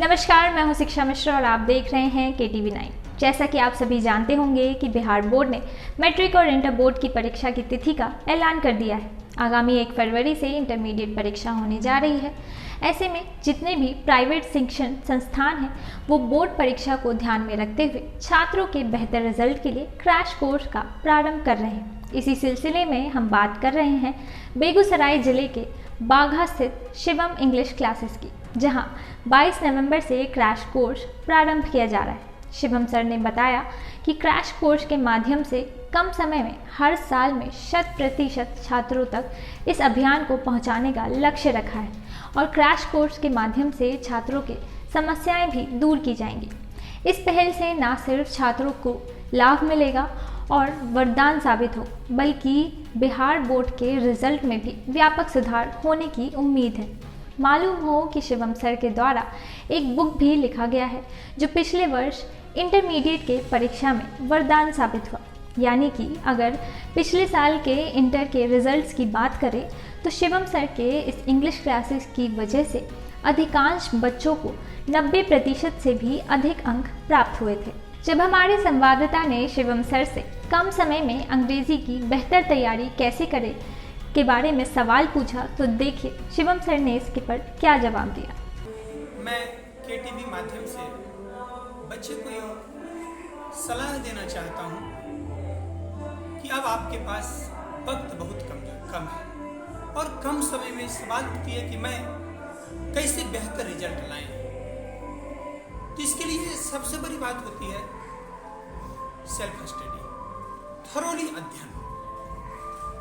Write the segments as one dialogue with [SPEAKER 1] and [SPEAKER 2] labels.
[SPEAKER 1] नमस्कार, मैं हूं शिक्षा मिश्रा और आप देख रहे हैं KTV9। जैसा कि आप सभी जानते होंगे कि बिहार बोर्ड ने मैट्रिक और इंटर बोर्ड की परीक्षा की तिथि का ऐलान कर दिया है। आगामी 1 फरवरी से इंटरमीडिएट परीक्षा होने जा रही है। ऐसे में जितने भी प्राइवेट शिक्षण संस्थान हैं वो बोर्ड परीक्षा को ध्यान में रखते हुए छात्रों के बेहतर रिजल्ट के लिए क्रैश कोर्स का प्रारंभ कर रहे हैं। इसी सिलसिले में हम बात कर रहे हैं बेगूसराय जिले के बाघा स्थित शिवम इंग्लिश क्लासेस की, जहां 22 नवंबर से क्रैश कोर्स प्रारंभ किया जा रहा है। शिवम सर ने बताया कि क्रैश कोर्स के माध्यम से कम समय में हर साल में 100% छात्रों तक इस अभियान को पहुंचाने का लक्ष्य रखा है और क्रैश कोर्स के माध्यम से छात्रों के समस्याएं भी दूर की जाएंगी। इस पहल से न सिर्फ छात्रों को लाभ मिलेगा और वरदान साबित हो, बल्कि बिहार बोर्ड के रिजल्ट में भी व्यापक सुधार होने की उम्मीद है। मालूम हो कि शिवम सर के द्वारा एक बुक भी लिखा गया है जो पिछले वर्ष इंटरमीडिएट के परीक्षा में वरदान साबित हुआ। यानी कि अगर पिछले साल के इंटर के रिजल्ट्स की बात करें तो शिवम सर के इस इंग्लिश क्लासेस की वजह से अधिकांश बच्चों को 90% से भी अधिक अंक प्राप्त हुए थे। जब हमारे संवाददाता ने शिवम सर से कम समय में अंग्रेजी की बेहतर तैयारी कैसे करें के बारे में सवाल पूछा तो देखिए शिवम सर ने इसके पर क्या जवाब दिया।
[SPEAKER 2] मैं KTV माध्यम से बच्चे को यह सलाह देना चाहता हूँ कि अब आपके पास वक्त बहुत कम है और कम समय में सवाल उठती है कि मैं कैसे बेहतर रिजल्ट लाएं। तो इसके लिए सबसे बड़ी बात होती है सेल्फ स्टडी, थरोली अध्ययन।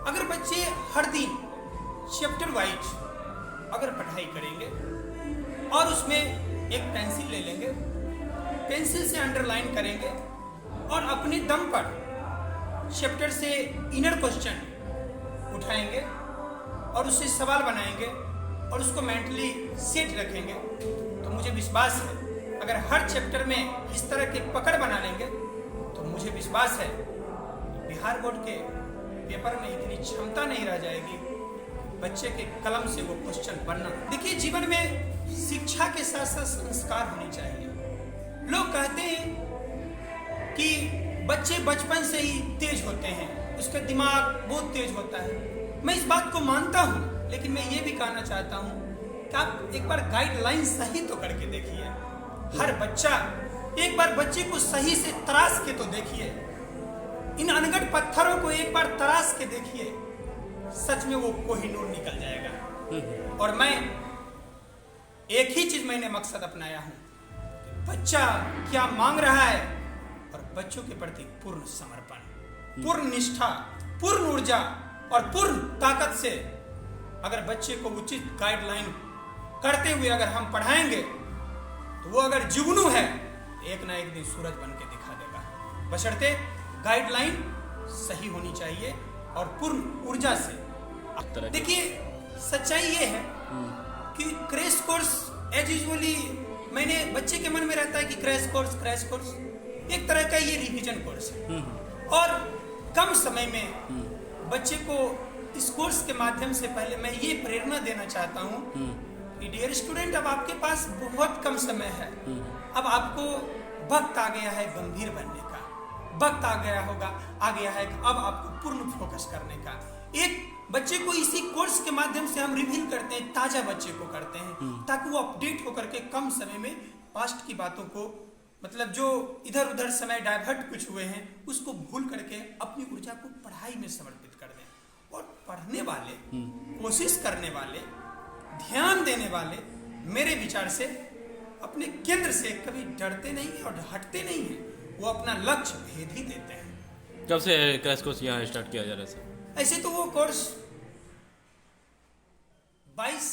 [SPEAKER 2] अगर बच्चे हर दिन चैप्टर वाइज अगर पढ़ाई करेंगे और उसमें एक पेंसिल ले लेंगे, पेंसिल से अंडरलाइन करेंगे और अपने दम पर चैप्टर से इनर क्वेश्चन उठाएंगे और उससे सवाल बनाएंगे और उसको मेंटली सेट रखेंगे, तो मुझे विश्वास है अगर हर चैप्टर में इस तरह के पकड़ बना लेंगे तो मुझे विश्वास है बिहार बोर्ड के पेपर में इतनी क्षमता नहीं रह जाएगी बच्चे के कलम से वो क्वेश्चन बनना। देखिए, जीवन में शिक्षा के साथ साथ संस्कार होने चाहिए। लोग कहते हैं कि बच्चे बचपन से ही तेज होते हैं, उसका दिमाग बहुत तेज होता है। मैं इस बात को मानता हूँ, लेकिन मैं ये भी कहना चाहता हूँ कि आप एक बार गाइडलाइन सही तो करके देखिए। हर बच्चा एक बार बच्चे को सही से तराश के तो देखिए, इन अनगढ़ पत्थरों को एक बार तराश के देखिए, सच में वो कोहिनूर निकल जाएगा। और मैं एक ही चीज मैंने मकसद अपनाया हूं, बच्चा क्या मांग रहा है और बच्चों के प्रति पूर्ण समर्पण, पूर्ण निष्ठा, पूर्ण ऊर्जा और पूर्ण ताकत से अगर बच्चे को उचित गाइडलाइन करते हुए अगर हम पढ़ाएंगे तो वो अगर जुगनू है एक ना एक दिन सूरज बन के दिखा देगा। बशर्ते गाइडलाइन सही होनी चाहिए और पूर्ण ऊर्जा से। देखिए, सच्चाई ये है कि क्रैश कोर्स एज यूजुअली मैंने बच्चे के मन में रहता है कि क्रैश कोर्स एक तरह का ये रिवीजन कोर्स है और कम समय में बच्चे को इस कोर्स के माध्यम से पहले मैं ये प्रेरणा देना चाहता हूँ कि डियर स्टूडेंट, अब आपके पास बहुत कम समय है। अब आपको वक्त आ गया है गंभीर बनने का, वक्त आ गया है अब आपको पूर्ण फोकस करने का। एक बच्चे को इसी कोर्स के माध्यम से हम रिवील करते हैं, ताजा बच्चे को करते हैं, ताकि वो अपडेट होकर के कम समय में पास्ट की बातों को, मतलब जो इधर उधर समय डाइवर्ट कुछ हुए हैं उसको भूल करके अपनी ऊर्जा को पढ़ाई में समर्पित कर दें। और पढ़ने वाले, कोशिश करने वाले, ध्यान देने वाले मेरे विचार से अपने केंद्र से कभी डरते नहीं है और हटते नहीं है, वो अपना लक्ष्य भेद ही देते हैं।
[SPEAKER 3] कब से क्रैश कोर्स यहाँ स्टार्ट किया जा रहा है सर?
[SPEAKER 2] ऐसे तो वो कोर्स 22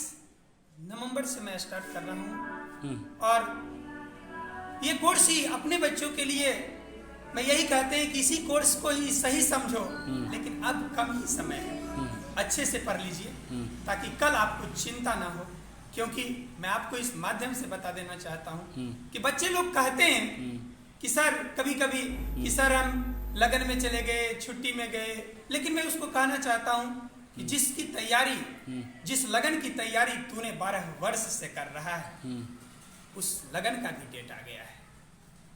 [SPEAKER 2] नवंबर से मैं स्टार्ट कर रहा हूँ और ये कोर्स ही अपने बच्चों के लिए मैं यही कहते हैं कि इसी कोर्स को ही सही समझो, लेकिन अब कम ही समय है, अच्छे से पढ़ लीजिए ताकि कल आपको चिंता ना हो। क्योंकि मैं आपको इस माध्यम से बता देना चाहता हूँ कि बच्चे लोग कहते हैं कि सर कभी कभी कि सर हम लगन में चले गए, छुट्टी में गए, लेकिन मैं उसको कहना चाहता हूँ कि जिसकी तैयारी, जिस लगन की तैयारी तूने 12 वर्ष से कर रहा है, उस लगन का भी डेट आ गया है।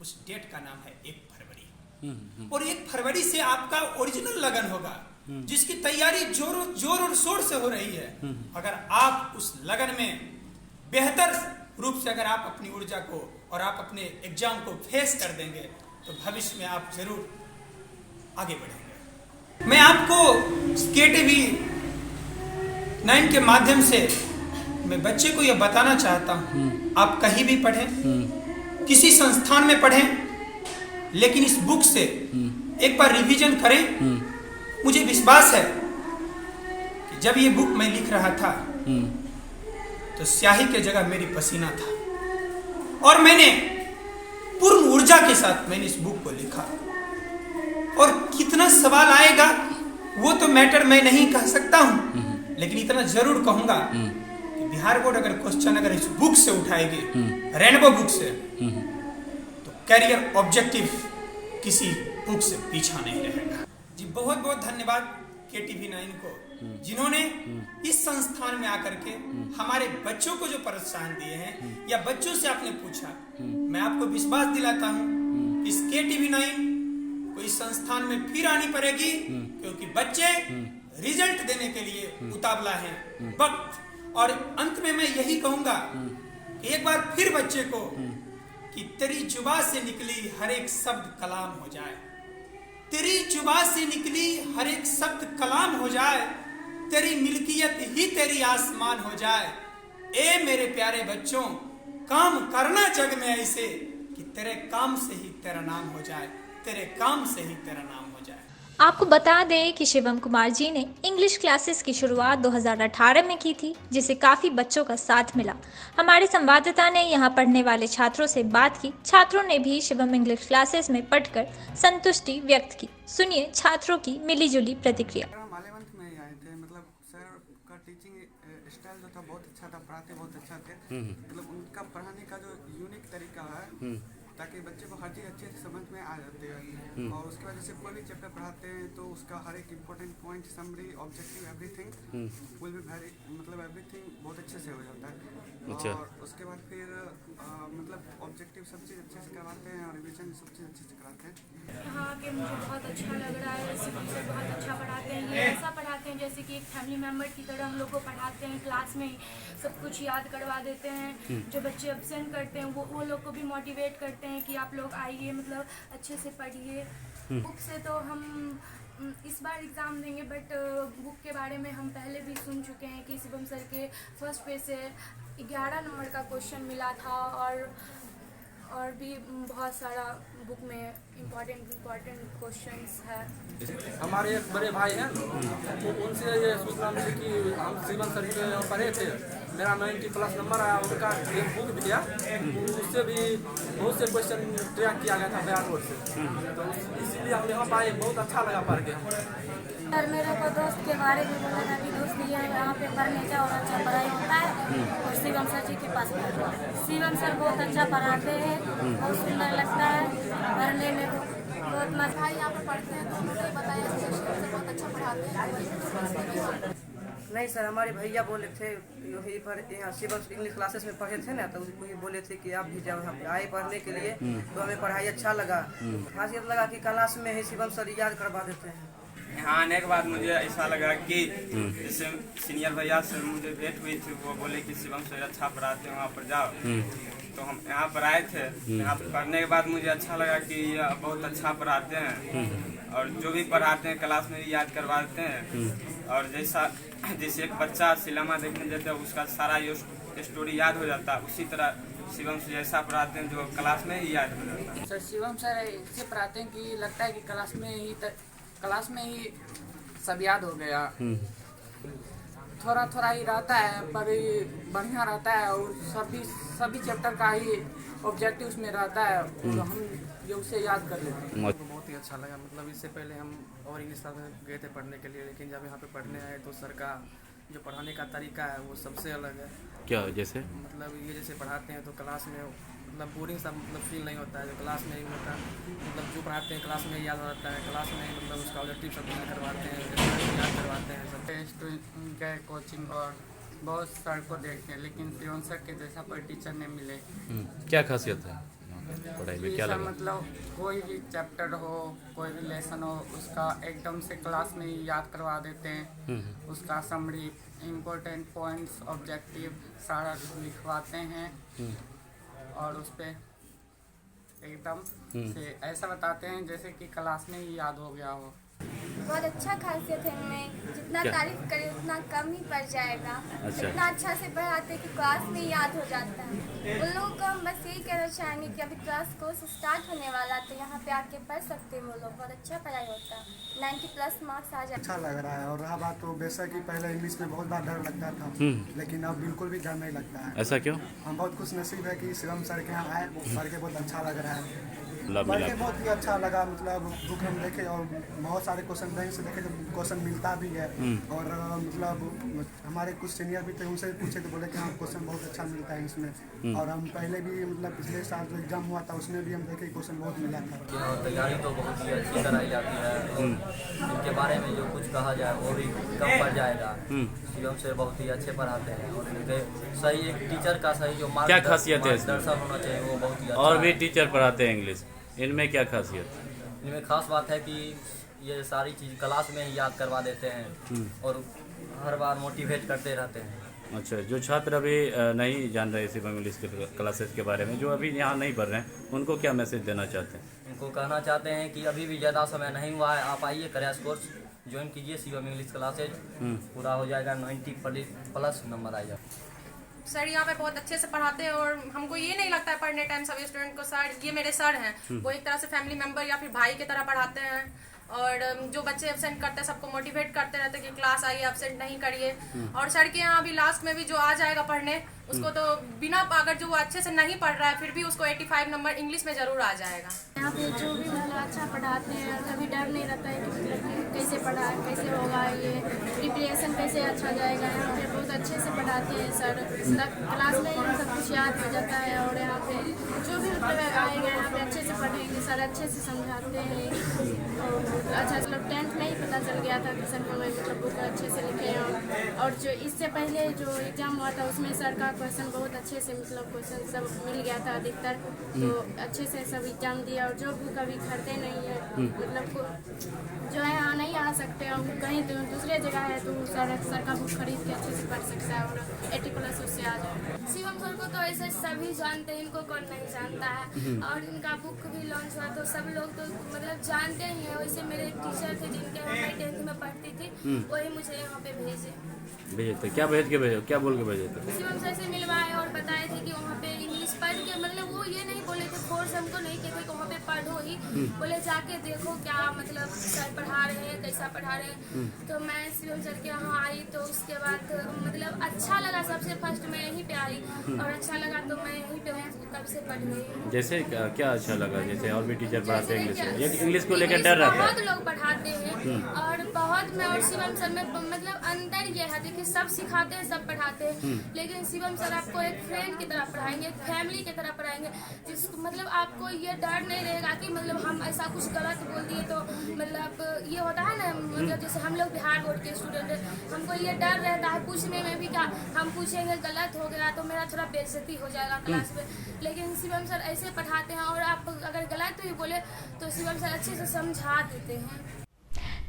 [SPEAKER 2] उस डेट का नाम है 1 फरवरी। और 1 फरवरी से आपका ओरिजिनल लगन होगा, जिसकी तैयारी जोर और शोर से हो रही है। अगर आप उस लगन में बेहतर रूप से अगर आप अपनी ऊर्जा को और आप अपने एग्जाम को फेस कर देंगे तो भविष्य में आप जरूर आगे बढ़ेंगे। मैं आपको KTV 9 के माध्यम से मैं बच्चे को यह बताना चाहता हूँ, आप कहीं भी पढ़ें, किसी संस्थान में पढ़ें, लेकिन इस बुक से एक बार रिवीजन करें। मुझे विश्वास है कि जब ये बुक मैं लिख रहा था तो स्याही के जगह मेरी पसीना था, और मैंने पूर्ण ऊर्जा के साथ मैंने इस बुक को लिखा। और कितना सवाल आएगा वो तो मैटर मैं नहीं कह सकता हूं, लेकिन इतना जरूर कहूंगा कि बिहार बोर्ड अगर क्वेश्चन अगर इस बुक से उठाएगी, रेनबो बुक से, तो कैरियर ऑब्जेक्टिव किसी बुक से पीछा नहीं रहेगा। जी बहुत बहुत धन्यवाद KTV 9 को, जिन्होंने इस संस्थान में आकर के हमारे बच्चों को जो प्रोत्साहन दिए हैं, या बच्चों से आपने पूछा, मैं आपको विश्वास दिलाता हूं इस KTV 9 को इस संस्थान में फिर आनी पड़ेगी, क्योंकि बच्चे रिजल्ट देने के लिए उतावला हैं वक्त। और अंत में मैं यही कहूंगा कि एक बार फिर बच्चे को कि तेरी जुबान से निकली हर एक शब्द कलाम हो जाए, तेरी जुबान से निकली हर एक शब्द कलाम हो जाए, तेरी मिल्कियत ही तेरी आसमान हो जाए। ए मेरे प्यारे बच्चों, काम करना जग में ऐसे कि तेरे काम से ही तेरा नाम हो जाए, तेरे काम से ही तेरा नाम हो जाए।
[SPEAKER 1] आपको बता दें कि शिवम कुमार जी ने इंग्लिश क्लासेस की शुरुआत 2018 में की थी, जिसे काफ़ी बच्चों का साथ मिला। हमारे संवाददाता ने यहाँ पढ़ने वाले छात्रों से बात की। छात्रों ने भी शिवम इंग्लिश क्लासेस में पढ़कर संतुष्टि व्यक्त की। सुनिए छात्रों की मिलीजुली प्रतिक्रिया।
[SPEAKER 4] मालेवंत में ही आए थे, मतलब सर का टीचिंग स्टाइल जो था बहुत अच्छा था, पढ़ाते बहुत अच्छा थे। मतलब उनका पढ़ाने का जो यूनिक तरीका है, ताकि बच्चे को हर चीज़ अच्छे से समझ में आ जाती है। और उसके बाद जैसे कोई भी चैप्टर पढ़ाते हैं तो उसका हर एक important point, summary, objective, everything will be very, मतलब एवरीथिंग बहुत अच्छे से हो जाता है।
[SPEAKER 3] अच्छा।
[SPEAKER 4] और उसके बाद फिर मतलब ऑब्जेक्टिव सब चीज़ अच्छे से करवाते हैं और रिविजन सब चीज़ अच्छे से कराते हैं।
[SPEAKER 5] यहाँ के मुझे बहुत अच्छा लग रहा है। शिवम सर बहुत अच्छा पढ़ाते हैं। ये ऐसा पढ़ाते हैं जैसे कि एक फैमिली मेम्बर की तरह हम लोग को पढ़ाते हैं। क्लास में ही सब कुछ याद करवा देते हैं। जो बच्चे एब्सेंट करते हैं वो लोग को भी मोटिवेट करते हैं कि आप लोग आइए, मतलब अच्छे से पढ़िए। बुक से तो हम इस बार एग्ज़ाम देंगे, बट बुक के बारे में हम पहले भी सुन चुके हैं कि शिवम सर के फर्स्ट पेज से 11 नंबर का क्वेश्चन मिला था, और भी बहुत सारा बुक में इम्पोर्टेंट क्वेश्चंस है।
[SPEAKER 6] हमारे एक बड़े भाई हैं, तो उनसे ये सूचना मिली कि हम शिवम सर के यहाँ पढ़े थे, मेरा 90+ नंबर आया। उनका एक बुक दिया, उससे भी बहुत से क्वेश्चन ट्रैक किया गया था बिहार बोर्ड से, तो इसीलिए हम यहाँ पाए, बहुत अच्छा लगा पढ़ के।
[SPEAKER 5] सर मेरे को दोस्त के बारे में बोला था कि दोस्त ये यहाँ पे पढ़ने जाओ और अच्छा पढ़ाई होता है, और शिवम सर जी के पास पढ़ो। शिवम सर बहुत अच्छा पढ़ाते हैं, बहुत सुंदर लगता है पढ़ने में, बहुत मजा।
[SPEAKER 7] भाई यहाँ पे पढ़ते हैं तो उनको बताया शिवम सर बहुत अच्छा पढ़ाते हैं।
[SPEAKER 8] नहीं सर, हमारे भैया बोले थे यही पर यहाँ शिवम इंग्लिश क्लासेस में पढ़े थे ना, तो उनको ये बोले थे कि आप भी जाओ यहाँ पे आए पढ़ने के लिए, तो हमें पढ़ाई अच्छा लगा। खासियत लगा कि क्लास में ही शिवम सर याद करवा देते हैं।
[SPEAKER 9] यहाँ आने के बाद मुझे ऐसा लगा कि जैसे सीनियर भैया से मुझे भेंट हुई थी, वो बोले कि शिवम सर अच्छा पढ़ाते हैं, वहाँ पर जाओ। तो हम यहाँ पर आए थे। यहाँ पर पढ़ने के बाद मुझे अच्छा लगा कि ये बहुत अच्छा पढ़ाते हैं, और जो भी पढ़ाते हैं क्लास में भी याद करवा देते हैं। और जैसे एक बच्चा सिनेमा देखने जाता है, उसका सारा स्टोरी याद हो जाता है, उसी तरह शिवम सर ऐसा पढ़ाते हैं जो क्लास में ही याद हो जाता है।
[SPEAKER 10] सर शिवम सर ऐसे पढ़ाते हैं कि लगता है कि क्लास में ही सब याद हो गया। थोड़ा थोड़ा ही रहता है पर बढ़िया रहता है, और सभी चैप्टर का ही ऑब्जेक्टिव उसमें रहता है, तो हम ये उसे याद कर लेते हैं।
[SPEAKER 4] बहुत ही अच्छा लगा। मतलब इससे पहले हम और इंग्लिश क्लास में गए थे पढ़ने के लिए, लेकिन जब यहाँ पे पढ़ने आए तो सर का जो पढ़ाने का तरीका है वो सबसे अलग है।
[SPEAKER 3] क्या जैसे?
[SPEAKER 4] मतलब ये जैसे पढ़ाते हैं तो क्लास में मतलब बोरिंग सा मतलब फील नहीं होता है, जो क्लास में ही होता है, मतलब जो पढ़ाते हैं क्लास में ही याद रहता है, क्लास में ही मतलब उसका ऑब्जेक्टिव सब चीज़ करवाते हैं, याद करवाते हैं सब।
[SPEAKER 10] स्टूडेंट का कोचिंग और बहुत सर को देखते हैं, लेकिन शिवम सर के जैसा कोई टीचर नहीं मिले।
[SPEAKER 3] क्या खासियत है पढ़ाई में, क्या
[SPEAKER 10] सर
[SPEAKER 3] लगा?
[SPEAKER 10] मतलब कोई भी चैप्टर हो, कोई भी लेसन हो, उसका एकदम से क्लास में ही याद करवा देते हैं। उसका समरी, इम्पोर्टेंट पॉइंट्स, ऑब्जेक्टिव सारा लिखवाते हैं और उस पर एकदम से ऐसा बताते हैं जैसे कि क्लास में ही याद हो गया हो।
[SPEAKER 7] बहुत अच्छा खासियत है इनमें, जितना
[SPEAKER 3] क्या?
[SPEAKER 7] तारीफ करे उतना कम ही पड़ जाएगा।
[SPEAKER 3] अच्छा।
[SPEAKER 7] इतना अच्छा से पढ़ाते हैं कि क्लास में याद हो जाता है। उन लोगों को हम बस यही कहना चाहेंगे कि अभी क्लास कोर्स स्टार्ट होने वाला, तो यहाँ पे आके पढ़ सकते हैं वो लोग। बहुत अच्छा पढ़ाई होता है, 90+ मार्क्स आ जाए।
[SPEAKER 11] अच्छा लग रहा है। और रहा बात तो बेशक ही पहले इंग्लिश में बहुत बार डर लगता था, लेकिन अब बिल्कुल भी डर नहीं लगता है।
[SPEAKER 3] ऐसा क्यों?
[SPEAKER 11] हम बहुत खुश नसीब है कि शिवम सर के यहाँ आए, पढ़ के बहुत अच्छा लग रहा है।
[SPEAKER 3] लाभ
[SPEAKER 11] पढ़
[SPEAKER 3] मिला?
[SPEAKER 11] के बहुत ही अच्छा लगा। मतलब बुक हम देखे और बहुत सारे क्वेश्चन बैंक से देखे, तो क्वेश्चन मिलता भी है। और मतलब हमारे कुछ सीनियर भी थे, उनसे पूछे तो बोले कि हाँ क्वेश्चन बहुत अच्छा मिलता है इसमें। और हम पहले भी मतलब पिछले साल जो एग्जाम हुआ था उसमें भी हम देखे क्वेश्चन बहुत मिला था।
[SPEAKER 12] तैयारी तो बहुत ही अच्छी कराई जाती है और इनके बारे में जो कुछ कहा जाए वो भी कम पड़ जाएगा। शिवम से बहुत ही अच्छे पढ़ाते हैं और इनके सही एक टीचर का सही जो
[SPEAKER 3] क्या खासियत है इसमें?
[SPEAKER 12] मार्गदर्शन होना चाहिए वो बहुत ही अच्छा
[SPEAKER 3] और भी
[SPEAKER 12] है।
[SPEAKER 3] टीचर पढ़ाते हैं इंग्लिश, इनमें क्या खासियत?
[SPEAKER 12] इनमें खास बात है कि ये सारी चीज़ क्लास में ही याद करवा देते हैं और हर बार मोटिवेट करते रहते हैं।
[SPEAKER 3] अच्छा, जो छात्र अभी नहीं जान रहे शिवम इंग्लिश के क्लासेस के बारे में, जो अभी यहाँ नहीं पढ़ रहे हैं, उनको क्या मैसेज देना चाहते हैं?
[SPEAKER 12] उनको कहना चाहते हैं कि अभी भी ज़्यादा समय नहीं हुआ है, आप आइए क्रैश कोर्स ज्वाइन कीजिए शिवम इंग्लिश क्लासेज, पूरा हो जाएगा 90+ नंबर आएगा।
[SPEAKER 13] सर यहाँ पे बहुत अच्छे से पढ़ाते हैं और हमको ये नहीं लगता है पढ़ने टाइम सभी स्टूडेंट को सर, ये मेरे सर हैं, वो एक तरह से फैमिली मेंबर या फिर भाई की तरह पढ़ाते हैं। और जो बच्चे एब्सेंट करते हैं सबको मोटिवेट करते रहते हैं कि क्लास आइए, एब्सेंट नहीं करिए। और सर के यहाँ अभी लास्ट में भी जो आ जाएगा पढ़ने, उसको तो बिना अगर जो वो अच्छे से नहीं पढ़ रहा है फिर भी उसको 85 नंबर इंग्लिश में जरूर आ जाएगा।
[SPEAKER 5] यहाँ पे जो भी मतलब अच्छा पढ़ाते हैं, कभी डर नहीं रहता है कि मतलब कैसे पढ़ा, कैसे होगा, ये प्रिपरेशन कैसे अच्छा जाएगा। यहाँ पे बहुत अच्छे से पढ़ाते हैं सर, क्लास में ही सब कुछ याद हो जाता है। और यहाँ पे जो भी मतलब आएगा यहाँ पे अच्छे से पढ़ेंगे, सर अच्छे से समझाते हैं। और अच्छा मतलब 10th में ही पता चल गया था कि सर को मतलब बुक अच्छे से लिखे हैं। और जो इससे पहले जो एग्ज़ाम हुआ था उसमें सर का क्वेश्चन बहुत अच्छे से मतलब क्वेश्चन सब मिल गया था अधिकतर, तो अच्छे से सब एग्जाम दिया। और जो बुक अभी खरीदे नहीं है मतलब जो है यहाँ नहीं आ सकते और कहीं दूसरे जगह है, तो सर का बुक खरीद के अच्छे से पढ़ सकता है और 80+ उससे आ जाए।
[SPEAKER 7] शिवम सर को तो ऐसे सभी जानते हैं, इनको कौन नहीं जानता है। और इनका बुक भी लॉन्च हुआ तो सब लोग तो मतलब जानते ही हैं। वैसे मेरे टीचर थे जिनके यहाँ मैं 10th में पढ़ती थी, वही मुझे यहाँ पे भेजे
[SPEAKER 3] थे। क्या भेज के भेजे, क्या बोल के भेजे थे?
[SPEAKER 7] शिवम सर से मिलवाए और बताए थे कि वहाँ पे इंग्लिश पढ़ के, मतलब वो ये नहीं बोले थे फोर्स हमको नहीं कहते कि वहाँ पे पढ़ो ही, बोले जाके देखो क्या मतलब सर पढ़ा रहे हैं, कैसा पढ़ा रहे हैं। तो मैं शिवम सर के यहाँ आई तो उसके बाद मतलब अच्छा लगा। सबसे फर्स्ट मैं यहीं पे आई और अच्छा लगा तो मैं यहीं पे कब से पढ़ रही हूँ।
[SPEAKER 3] जैसे क्या अच्छा लगा? जैसे और भी टीचर पढ़ाते हैं इंग्लिश को लेकर डर रहता है?
[SPEAKER 7] बहुत लोग पढ़ाते हैं और बहुत में, और शिवम सर में मतलब अंदर ये है देखिए सब सिखाते हैं, सब पढ़ाते हैं, लेकिन शिवम सर आपको एक फ्रेंड की तरह पढ़ाएंगे, एक फैमिली की तरह पढ़ाएंगे, जिसको मतलब आपको ये डर नहीं रहेगा कि मतलब हम ऐसा कुछ गलत बोल दिए तो मतलब ये होता है ना, मतलब जैसे हम लोग बिहार बोर्ड के स्टूडेंट हैं, हमको ये डर रहता है पूछने में भी, क्या हम पूछेंगे गलत हो गया तो मेरा थोड़ा बेइज्जती हो जाएगा क्लास में। लेकिन शिवम सर ऐसे पढ़ाते हैं और आप अगर गलत भी बोले तो शिवम सर अच्छे से समझा देते हैं।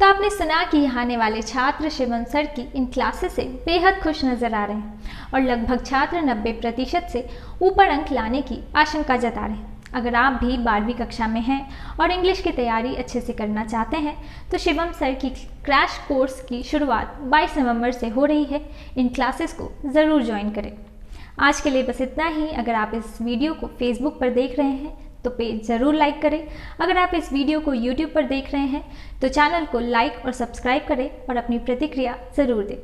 [SPEAKER 1] तो आपने सुना कि यहाँ आने वाले छात्र शिवम सर की इन क्लासेस से बेहद खुश नजर आ रहे हैं और लगभग छात्र 90% से ऊपर अंक लाने की आशंका जता रहे हैं। अगर आप भी 12वीं कक्षा में हैं और इंग्लिश की तैयारी अच्छे से करना चाहते हैं तो शिवम सर की क्रैश कोर्स की शुरुआत 22 नवंबर से हो रही है। इन क्लासेस को ज़रूर ज्वाइन करें। आज के लिए बस इतना ही। अगर आप इस वीडियो को फेसबुक पर देख रहे हैं तो पेज ज़रूर लाइक करें। अगर आप इस वीडियो को यूट्यूब पर देख रहे हैं तो चैनल को लाइक और सब्सक्राइब करें और अपनी प्रतिक्रिया ज़रूर दें।